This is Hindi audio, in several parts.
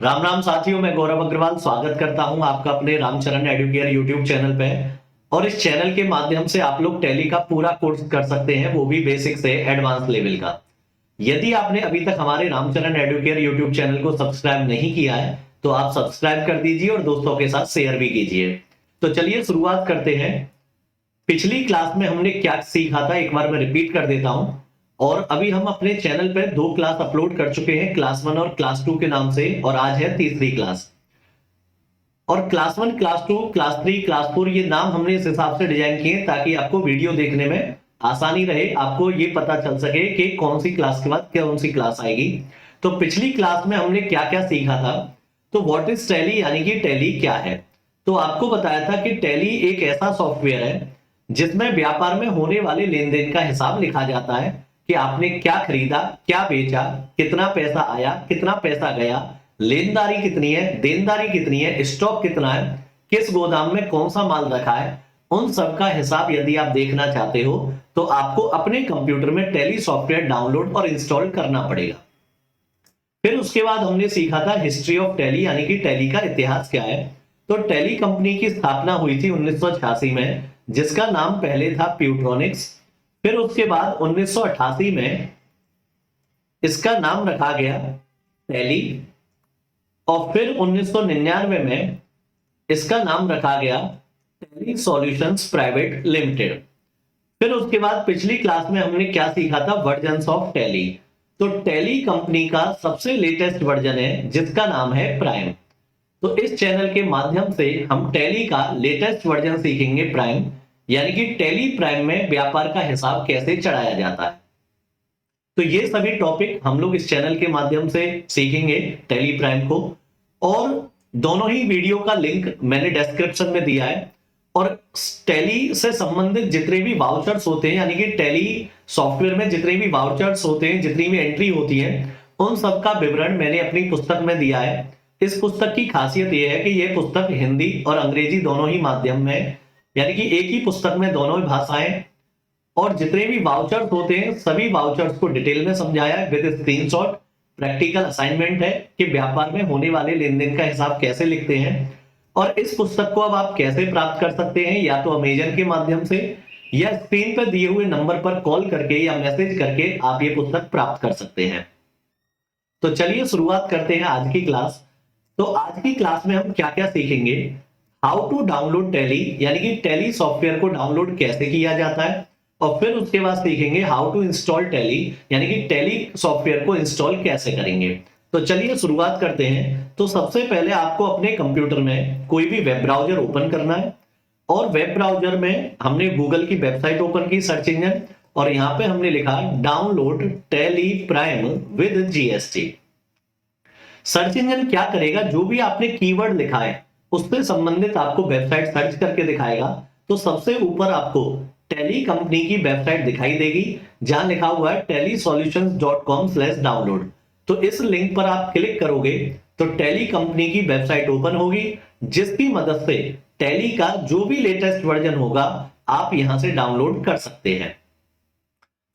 राम राम साथियों, मैं गौरव अग्रवाल स्वागत करता हूं आपका अपने रामचरण एडुकेयर यूट्यूब चैनल पे। और इस चैनल के माध्यम से आप लोग टैली का पूरा कोर्स कर सकते हैं, वो भी बेसिक से एडवांस लेवल का। यदि आपने अभी तक हमारे रामचरण एडुकेयर यूट्यूब चैनल को सब्सक्राइब नहीं किया है तो आप सब्सक्राइब कर दीजिए और दोस्तों के साथ शेयर भी कीजिए। तो चलिए शुरुआत करते हैं। पिछली क्लास में हमने क्या सीखा था, एक बार मैं रिपीट कर देता हूं। और अभी हम अपने चैनल पे 2 क्लास अपलोड कर चुके हैं, क्लास 1 और क्लास 2 के नाम से, और आज है तीसरी क्लास। और क्लास 1, क्लास 2, क्लास 3, क्लास 4 ये नाम हमने इस हिसाब से डिजाइन किए ताकि आपको वीडियो देखने में आसानी रहे, आपको ये पता चल सके कि कौन सी क्लास के बाद कौन सी क्लास आएगी। तो पिछली क्लास में हमने क्या क्या सीखा था। तो व्हाट इज टैली, यानी कि टैली क्या है। तो आपको बताया था कि टैली एक ऐसा सॉफ्टवेयर है जिसमें व्यापार में होने वाले लेन देन का हिसाब लिखा जाता है कि आपने क्या खरीदा, क्या बेचा, कितना पैसा आया, कितना पैसा गया, लेनदारी कितनी है, देनदारी कितनी है, स्टॉक कितना है, किस गोदाम में कौन सा माल रखा है। उन सब का हिसाब यदि आप देखना चाहते हो तो आपको अपने कंप्यूटर में टैली सॉफ्टवेयर डाउनलोड और इंस्टॉल करना पड़ेगा। फिर उसके बाद हमने सीखा था हिस्ट्री ऑफ टैली, यानी कि टैली का इतिहास क्या है। तो टैली कंपनी की स्थापना हुई थी 1986 में, जिसका नाम पहले था प्यूट्रॉनिक्स। फिर उसके बाद 1988 में इसका नाम रखा गया टैली। और फिर 1999 में इसका नाम रखा गया टैली सॉल्यूशंस प्राइवेट लिमिटेड। फिर उसके बाद पिछली क्लास में हमने क्या सीखा था, वर्जन्स ऑफ टैली। तो टैली कंपनी का सबसे लेटेस्ट वर्जन है जिसका नाम है प्राइम। तो इस चैनल के माध्यम से हम टैली का लेटेस्ट वर्जन सीखेंगे, प्राइम, यानी कि टैली प्राइम में व्यापार का हिसाब कैसे चढ़ाया जाता है। तो ये सभी टॉपिक हम लोग इस चैनल के माध्यम से सीखेंगे टैली प्राइम को। और दोनों ही वीडियो का लिंक मैंने डिस्क्रिप्शन में दिया है। और टैली से संबंधित जितने भी वाउचर्स होते हैं, यानी कि टैली सॉफ्टवेयर में जितने भी वाउचर्स होते हैं, जितनी भी एंट्री होती है, उन सब का विवरण मैंने अपनी पुस्तक में दिया है। इस पुस्तक की खासियत यह है कि यह पुस्तक हिंदी और अंग्रेजी दोनों ही माध्यम में, यानी कि एक ही पुस्तक में दोनों ही भाषाएं, और जितने भी वाउचर्स होते हैं सभी वाउचर्स को डिटेल में समझाया है विद स्क्रीनशॉट। प्रैक्टिकल असाइनमेंट है कि व्यापार में होने वाले लेन देन का हिसाब कैसे लिखते हैं। और इस पुस्तक को अब आप कैसे प्राप्त कर सकते हैं, या तो अमेजन के माध्यम से, या स्क्रीन पर दिए हुए नंबर पर कॉल करके या मैसेज करके आप ये पुस्तक प्राप्त कर सकते हैं। तो चलिए शुरुआत करते हैं आज की क्लास। तो आज की क्लास में हम क्या क्या सीखेंगे। हाउ टू डाउनलोड टैली, यानी कि टैली सॉफ्टवेयर को डाउनलोड कैसे किया जाता है। और फिर उसके बाद सीखेंगे हाउ टू इंस्टॉल टैली, यानी कि टैली सॉफ्टवेयर को इंस्टॉल कैसे करेंगे। तो चलिए शुरुआत करते हैं। तो सबसे पहले आपको अपने कंप्यूटर में कोई भी वेब ब्राउजर ओपन करना है। और वेब ब्राउजर में हमने गूगल की वेबसाइट ओपन की, सर्च इंजन, और यहां पे हमने लिखा download tally prime with GST. Search engine क्या करेगा, जो भी आपने कीवर्ड लिखा है उससे संबंधित आपको वेबसाइट सर्च करके दिखाएगा। तो सबसे ऊपर आपको टैली कंपनी की वेबसाइट दिखाई देगी जहां लिखा हुआ है tellysolutions.com/download। तो इस लिंक पर आप क्लिक करोगे तो टैली कंपनी की वेबसाइट ओपन होगी, जिसकी मदद से टैली का जो भी लेटेस्ट वर्जन होगा आप यहां से डाउनलोड कर सकते हैं।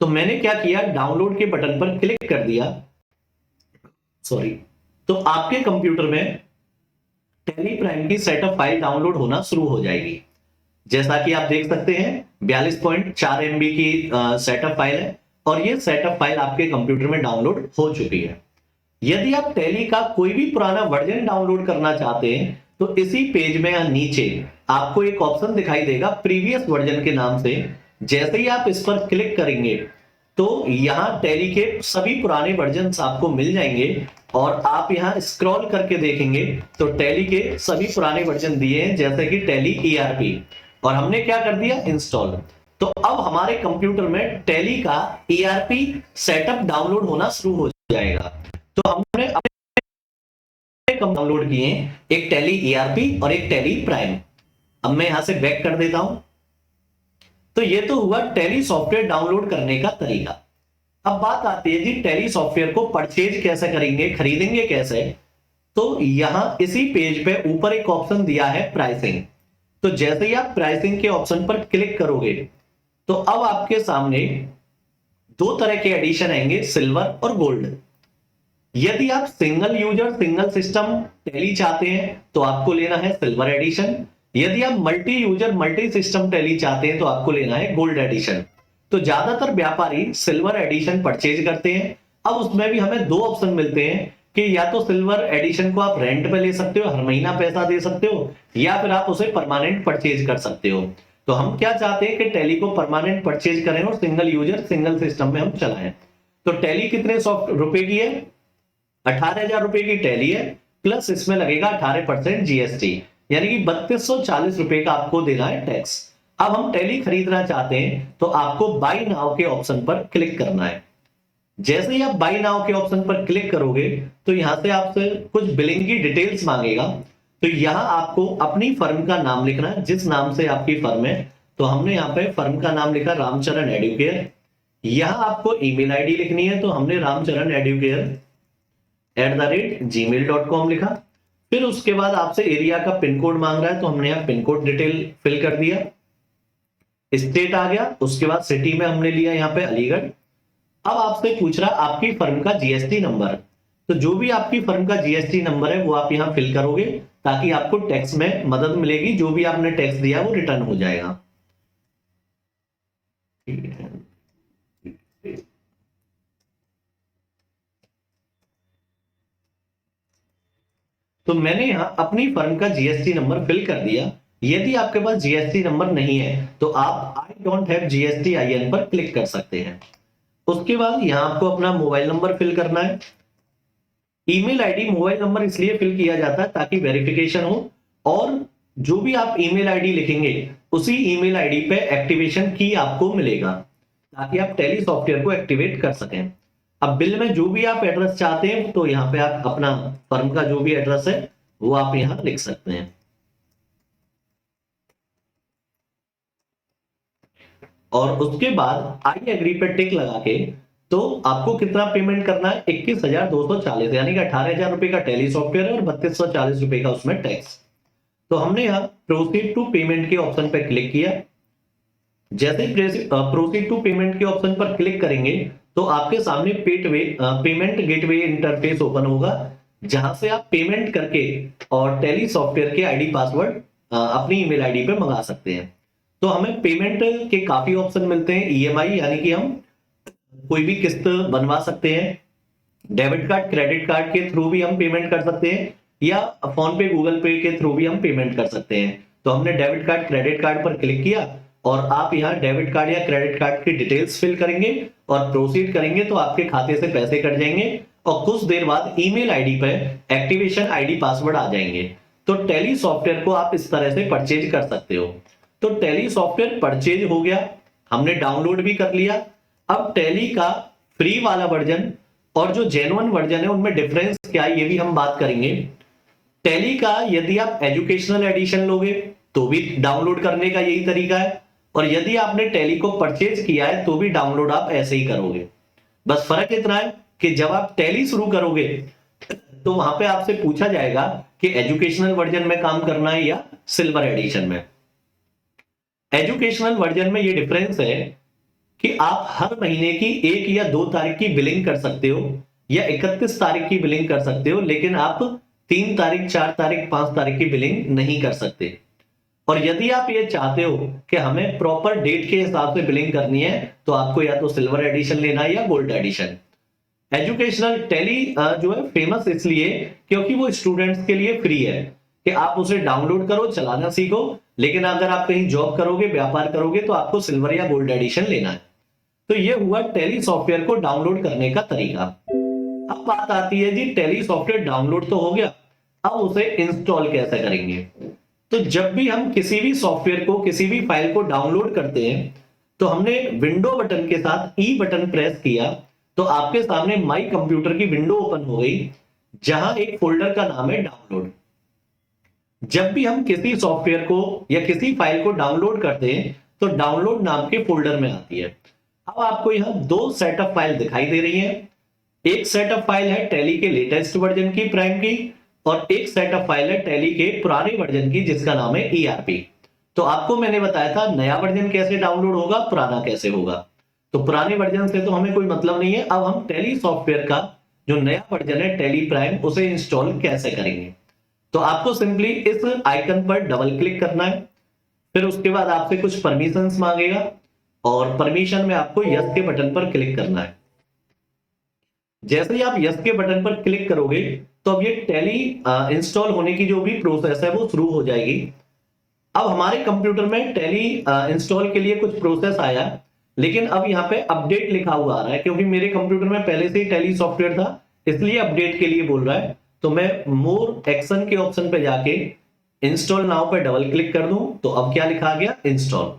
तो मैंने क्या किया, डाउनलोड के बटन पर क्लिक कर दिया। सॉरी। तो आपके कंप्यूटर में टैली प्राइम की सेटअप फाइल डाउनलोड होना शुरू हो जाएगी। जैसा कि आप देख सकते हैं 42.4 MB की सेटअप फाइल है, और ये सेटअप फाइल आपके कंप्यूटर में डाउनलोड हो चुकी है। यदि आप टैली का कोई भी पुराना वर्जन डाउनलोड करना चाहते हैं तो इसी पेज में नीचे आपको एक ऑप्शन दिखाई देगा प्रीवियस वर्जन के नाम से। जैसे ही आप इस पर क्लिक करेंगे तो यहां टैली के सभी पुराने वर्जन आपको मिल जाएंगे। और आप यहां स्क्रॉल करके देखेंगे तो टैली के सभी पुराने वर्जन दिए हैं, जैसे कि टैली ईआरपी, और हमने क्या कर दिया, इंस्टॉल। तो अब हमारे कंप्यूटर में टैली का ईआरपी सेटअप डाउनलोड होना शुरू हो जाएगा। तो हमने डाउनलोड किए एक टैली ईआरपी और एक टैली प्राइम। अब मैं यहां से बैक कर देता हूं। तो ये तो हुआ टैली सॉफ्टवेयर डाउनलोड करने का तरीका। अब बात आती है जी टैली सॉफ्टवेयर को परचेज कैसे करेंगे, खरीदेंगे कैसे। तो यहां इसी पेज पे ऊपर एक ऑप्शन दिया है प्राइसिंग। तो जैसे ही आप प्राइसिंग के ऑप्शन पर क्लिक करोगे तो अब आपके सामने दो तरह के एडिशन आएंगे, सिल्वर और गोल्ड। यदि आप single user single system Tally चाहते हैं तो आपको लेना है सिल्वर एडिशन। यदि आप multi user multi system Tally चाहते हैं तो आपको लेना है गोल्ड एडिशन। तो ज्यादातर व्यापारी सिल्वर एडिशन परचेज करते हैं। अब उसमें भी हमें दो ऑप्शन मिलते हैं कि या तो सिल्वर एडिशन को आप रेंट पे ले सकते हो, हर महीना पैसा दे सकते हो, या फिर आप उसे परमानेंट परचेज कर सकते हो। तो हम क्या चाहते हैं कि टैली को परमानेंट परचेज करें और सिंगल यूजर सिंगल सिस्टम में हम चलाएं। तो टैली कितने रुपए की है? 18,000 रुपए की टैली है, प्लस इसमें लगेगा 18% जीएसटी, यानी कि 3240 रुपए का आपको देना है टैक्स। अब हम टैली खरीदना चाहते हैं तो आपको बाई नाउ के ऑप्शन पर क्लिक करना है। जैसे ही आप बाई नाउ के ऑप्शन पर क्लिक करोगे तो यहां से आपसे कुछ बिलिंग की डिटेल्स मांगेगा। तो यहां आपको अपनी फर्म का नाम लिखना है, जिस नाम से आपकी फर्म है। तो हमने यहाँ पे फर्म का नाम लिखा रामचरण एडुकेयर। यहां आपको ईमेल आईडी लिखनी है, तो हमने रामचरण एडुकेयर @gmail.com लिखा। फिर उसके बाद आपसे एरिया का पिन कोड मांग रहा है, तो हमने यहाँ पिन कोड डिटेल फिल कर दिया। स्टेट आ गया, उसके बाद सिटी में हमने लिया यहाँ पे अलीगढ़। अब आपसे पूछ रहा आपकी फर्म का जीएसटी नंबर। तो जो भी आपकी फर्म का जीएसटी नंबर है वो आप यहाँ फिल करोगे, ताकि आपको टैक्स में मदद मिलेगी। जो भी आपने टैक्स दिया वो रिटर्न हो जाएगा। तो मैंने यहां अपनी फर्म का जीएसटी नंबर फिल कर दिया। यदि आपके पास जीएसटी नंबर नहीं है तो आप I don't have GST IN पर क्लिक कर सकते हैं। उसके बाद यहां आपको अपना मोबाइल नंबर फिल करना है। ईमेल आईडी मोबाइल नंबर इसलिए फिल किया जाता है ताकि वेरिफिकेशन हो, और जो भी आप ईमेल आईडी लिखेंगे उसी ईमेल आईडी पे एक्टिवेशन की आपको मिलेगा, ताकि आप टैली सॉफ्टवेयर को एक्टिवेट कर सकें। अब बिल में जो भी आप एड्रेस चाहते हैं तो यहाँ पे आप अपना फर्म का जो भी एड्रेस है वो आप यहाँ लिख सकते हैं। और उसके बाद आई एग्री पे टिक लगा के तो आपको कितना पेमेंट करना है? 21,240, यानी कि 18,000 रुपए का टैली सॉफ्टवेयर है और 3240 रुपए का उसमें टैक्स। तो हमने यहाँ प्रोसीड टू पेमेंट के ऑप्शन पर क्लिक किया। जैसे प्रोसीड टू पेमेंट के ऑप्शन पर क्लिक करेंगे तो आपके सामने पेमेंट गेटवे इंटरफेस ओपन होगा, जहां से आप पेमेंट करके और टैली सॉफ्टवेयर के आईडी पासवर्ड अपनी ईमेल आईडी पे मंगा सकते हैं। तो हमें पेमेंट के काफी ऑप्शन मिलते हैं। ईएमआई, यानी कि हम कोई भी किस्त बनवा सकते हैं। डेबिट कार्ड क्रेडिट कार्ड के थ्रू भी हम पेमेंट कर सकते हैं, या फोन पे गूगल पे के थ्रू भी हम पेमेंट कर सकते हैं। तो हमने डेबिट कार्ड क्रेडिट कार्ड पर क्लिक किया और आप यहाँ डेबिट कार्ड या क्रेडिट कार्ड की डिटेल्स फिल करेंगे और प्रोसीड करेंगे तो आपके खाते से पैसे कट जाएंगे और कुछ देर बाद ईमेल आईडी पे एक्टिवेशन आईडी पासवर्ड आ जाएंगे। तो टैली सॉफ्टवेयर को आप इस तरह से परचेज कर सकते हो। तो टैली सॉफ्टवेयर परचेज हो गया, हमने डाउनलोड भी कर लिया। अब टैली का फ्री वाला वर्जन और जो जेन्युइन वर्जन है उनमें डिफरेंस क्या है ये भी हम बात करेंगे। टैली का यदि आप एजुकेशनल एडिशन लोगे तो भी डाउनलोड करने का यही तरीका है, और यदि आपने टैली को परचेज किया है तो भी डाउनलोड आप ऐसे ही करोगे। बस फर्क इतना है कि जब आप टैली शुरू करोगे तो वहां पे आपसे पूछा जाएगा कि एजुकेशनल वर्जन में काम करना है या सिल्वर एडिशन में। एजुकेशनल वर्जन में ये डिफरेंस है कि आप हर महीने की 1 या 2 तारीख की बिलिंग कर सकते हो, या 31 तारीख की बिलिंग कर सकते हो, लेकिन आप 3 तारीख 4 तारीख 5 तारीख की बिलिंग नहीं कर सकते। और यदि आप ये चाहते हो कि हमें प्रॉपर डेट के हिसाब से बिलिंग करनी है तो आपको या तो सिल्वर एडिशन लेना है या गोल्ड एडिशन। एजुकेशनल टैली जो है फेमस इसलिए क्योंकि वो स्टूडेंट्स के लिए फ्री है कि आप उसे डाउनलोड करो, चलाना सीखो, लेकिन अगर आप कहीं जॉब करोगे, व्यापार करोगे तो आपको सिल्वर या गोल्ड एडिशन लेना है। तो ये हुआ टैली सॉफ्टवेयर को डाउनलोड करने का तरीका। अब बात आती है जी, टैली सॉफ्टवेयर डाउनलोड तो हो गया, अब उसे इंस्टॉल कैसे करेंगे। तो जब भी हम किसी भी सॉफ्टवेयर को, किसी भी फाइल को डाउनलोड करते हैं तो हमने विंडो बटन के साथ ई बटन प्रेस किया तो आपके सामने माई कंप्यूटर की विंडो ओपन हो गई, जहां एक फोल्डर का नाम है डाउनलोड। जब भी हम किसी सॉफ्टवेयर को या किसी फाइल को डाउनलोड करते हैं तो डाउनलोड नाम के फोल्डर में आती है। अब आपको यहां 2 सेट ऑफ फाइल दिखाई दे रही है। एक सेट ऑफ फाइल है टैली के लेटेस्ट वर्जन की, प्राइम की, और एक सेट ऑफ फाइल है टैली के पुराने वर्जन की जिसका नाम है ERP। तो आपको मैंने बताया था नया वर्जन कैसे डाउनलोड होगा, पुराना कैसे होगा। तो पुराने वर्जन से तो हमें कोई मतलब नहीं है। अब हम टैली सॉफ्टवेयर का जो नया वर्जन है टैली प्राइम उसे इंस्टॉल कैसे करेंगे। तो आपको सिंपली इस आइकन पर डबल क्लिक करना है, फिर उसके बाद आपसे कुछ परमिशंस मांगेगा और परमिशन में आपको यस के बटन पर क्लिक करना है। जैसे ही आप यस के बटन पर क्लिक करोगे तो अब ये टैली इंस्टॉल होने की जो भी प्रोसेस है वो शुरू हो जाएगी। अब हमारे कंप्यूटर में टैली इंस्टॉल के लिए कुछ प्रोसेस आया, लेकिन अब यहाँ पे अपडेट लिखा हुआ आ रहा है, क्योंकि मेरे कंप्यूटर में पहले से ही टैली सॉफ्टवेयर था इसलिए अपडेट के लिए बोल रहा है। तो मैं मोर एक्शन के ऑप्शन पे जाके इंस्टॉल नाउ पे डबल क्लिक कर दूं तो अब क्या लिखा गया, इंस्टॉल।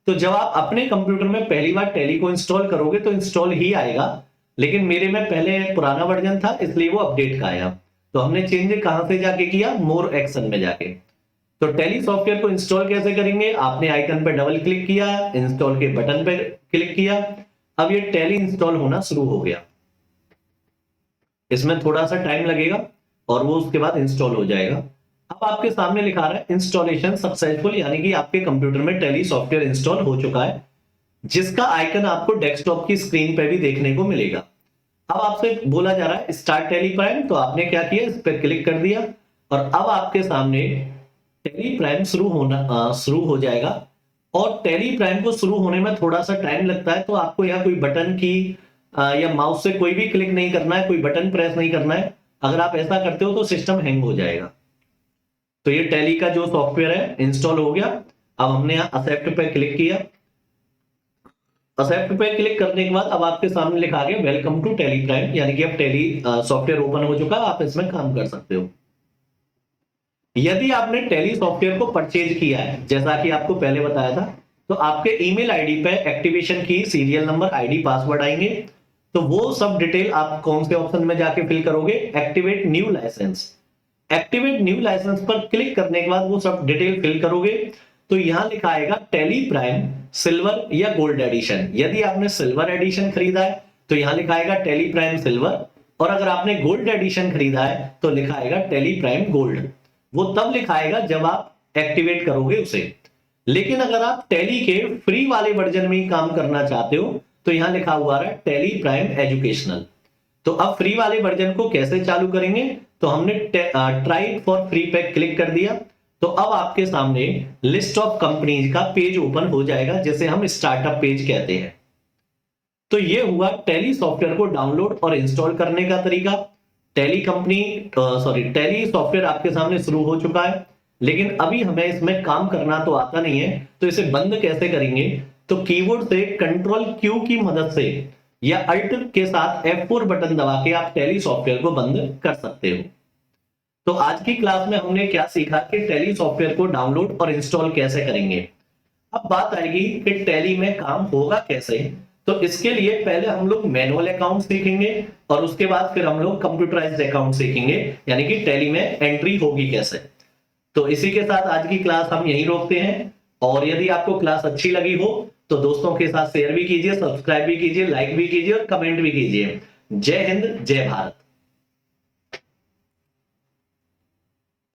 तो जब आप अपने कंप्यूटर में पहली बार टैली को इंस्टॉल करोगे तो इंस्टॉल ही आएगा, लेकिन मेरे में पहले पुराना वर्जन था इसलिए वो अपडेट का आया। तो हमने चेंज कहां से जाके किया, मोर एक्शन में जाके। तो टैली सॉफ्टवेयर को इंस्टॉल कैसे करेंगे, आपने आइकन पे डबल क्लिक किया, इंस्टॉल के बटन पे क्लिक किया, अब ये टैली इंस्टॉल होना शुरू हो गया। इसमें थोड़ा सा टाइम लगेगा और वो उसके बाद इंस्टॉल हो जाएगा। अब आपके सामने लिखा रहा है इंस्टॉलेशन सक्सेसफुल, यानी कि आपके कंप्यूटर में टैली सॉफ्टवेयर इंस्टॉल हो चुका है, जिसका आइकन आपको डेस्कटॉप की स्क्रीन पे भी देखने को मिलेगा। अब आपसे बोला जा रहा है स्टार्ट टैली प्राइम, तो आपने क्या किया, इस पर क्लिक कर दिया और अब आपके सामने टैली प्राइम शुरू हो जाएगा। और टैली प्राइम को शुरू होने में थोड़ा सा टाइम लगता है, तो आपको यहाँ कोई बटन की या माउस से कोई भी क्लिक नहीं करना है, कोई बटन प्रेस नहीं करना है। अगर आप ऐसा करते हो तो सिस्टम हैंग हो जाएगा। तो ये टैली का जो सॉफ्टवेयर है इंस्टॉल हो गया। अब हमने यहाँ एक्सेप्ट पे क्लिक किया, एक्सेप्ट पे क्लिक करने के बाद अब आपके सामने लिखा गया वेलकम टू टैली प्राइम, यानी कि अब टैली सॉफ्टवेयर ओपन हो चुका, आप इसमें काम कर सकते हो। यदि आपने टैली सॉफ्टवेयर को परचेज किया है, जैसा कि आपको पहले बताया था, तो आपके ईमेल आईडी पे एक्टिवेशन की, सीरियल नंबर, आईडी, पासवर्ड आएंगे। तो वो सब डिटेल आप कौन से ऑप्शन में जाके फिल करोगे, activate new licence. Activate new licence पर क्लिक करने के बाद वो सब डिटेल फिल करोगे तो यहां लिखा आएगा टैली प्राइम सिल्वर या गोल्ड एडिशन। यदि आपने सिल्वर एडिशन खरीदा है तो यहां लिखा आएगा टैली प्राइम सिल्वर, और अगर आपने गोल्ड एडिशन खरीदा है तो लिखा आएगा टैली प्राइम गोल्ड। वो तब लिखाएगा जब आप एक्टिवेट करोगे उसे। लेकिन अगर आप टैली के फ्री वाले वर्जन में ही काम करना चाहते हो तो यहां लिखा हुआ है टैली प्राइम एजुकेशनल। तो अब फ्री वाले वर्जन को कैसे चालू करेंगे, तो हमने ट्राई फॉर फ्री पे क्लिक कर दिया। तो अब आपके सामने लिस्ट ऑफ कंपनीज का पेज ओपन हो जाएगा, जिसे हम स्टार्टअप पेज कहते हैं। तो ये हुआ टैली सॉफ्टवेयर को डाउनलोड और इंस्टॉल करने का तरीका। टैली टैली सॉफ्टवेयर आपके सामने शुरू हो चुका है, लेकिन अभी हमें इसमें काम करना तो आता नहीं है, तो इसे बंद कैसे करेंगे, तो कीबोर्ड से कंट्रोल क्यू की मदद से या अल्ट के साथ F4 बटन दबा के आप टैली सॉफ्टवेयर को बंद कर सकते हो। तो आज की क्लास में हमने क्या सीखा कि टैली सॉफ्टवेयर को डाउनलोड और इंस्टॉल कैसे करेंगे। अब बात आएगी कि टैली में काम होगा कैसे। तो इसके लिए पहले हम लोग मैनुअल अकाउंट सीखेंगे और उसके बाद फिर हम लोग कंप्यूटराइज्ड अकाउंट सीखेंगे, यानी कि टैली में एंट्री होगी कैसे। तो इसी के साथ आज की क्लास हम यहीं रोकते हैं, और यदि आपको क्लास अच्छी लगी हो तो दोस्तों के साथ शेयर भी कीजिए, सब्सक्राइब भी कीजिए, लाइक भी कीजिए और कमेंट भी कीजिए। जय हिंद, जय भारत।